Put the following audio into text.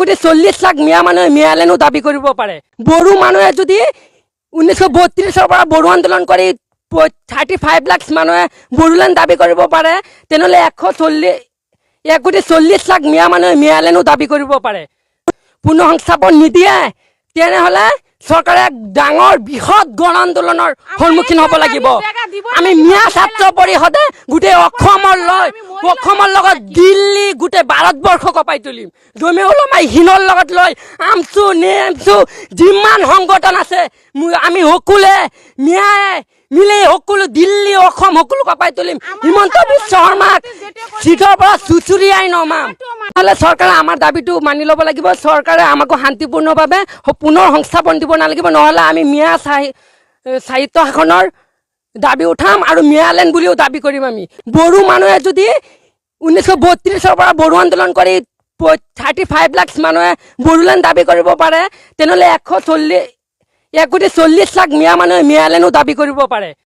1,40,00,000 মিয়া মানুহে মিয়ালেনো দাবী কৰিব পাৰে। বড়ো মানুহে যদি 1932 পৰা বড়ো আন্দোলন কৰি 35 লাখ মানুহে বড়োলেণ্ড দাবী কৰিব পাৰে, তেনেহ'লে 1,40,00,000 মিয়া মানুহে মিয়ালেনো দাবী কৰিব পাৰে। পুনৰ সংস্থাপন নিদিয়ে, তেনেহ'লে চৰকাৰে ডাঙৰ বৃহৎ গণ আন্দোলনৰ সন্মুখীন হ'ব লাগিব। আমি মিয়া ছাত্ৰ পৰিষদে গোটেই অসমৰ লগত দিল্লী গোটেই ভাৰতবৰ্ষ কঁপাই তুলিম। জমিউল উলামাই হিনৰ লগত লৈ আমচু নেমচু যিমান সংগঠন আছে আমি সকলোৱে মিয়াই মিলি সকলো দিল্লী অসম সকলো কঁপাই তুলিম। হিমন্ত বিশ্ব শৰ্মাক চিটৰ পৰা চুচুৰিয়াই নমাম। নহ'লে চৰকাৰে আমাৰ দাবীটো মানি ল'ব লাগিব। চৰকাৰে আমাকো শান্তিপূৰ্ণভাৱে পুনৰ সংস্থাপন দিব নালাগিব, নহ'লে আমি মিয়া সাহিত্য শাসনৰ দাবী উঠাম আৰু মিয়ালেণ্ড বুলিও দাবী কৰিম। আমি বড়ো মানুহে যদি 1932 পৰা বড়ো আন্দোলন কৰি 35 লাখ মানুহে বড়োলেণ্ড দাবী কৰিব পাৰে, তেনেহ'লে 1,40,00,000 মিয়া মানুহে মিয়ালেনো দাবী কৰিব পাৰে।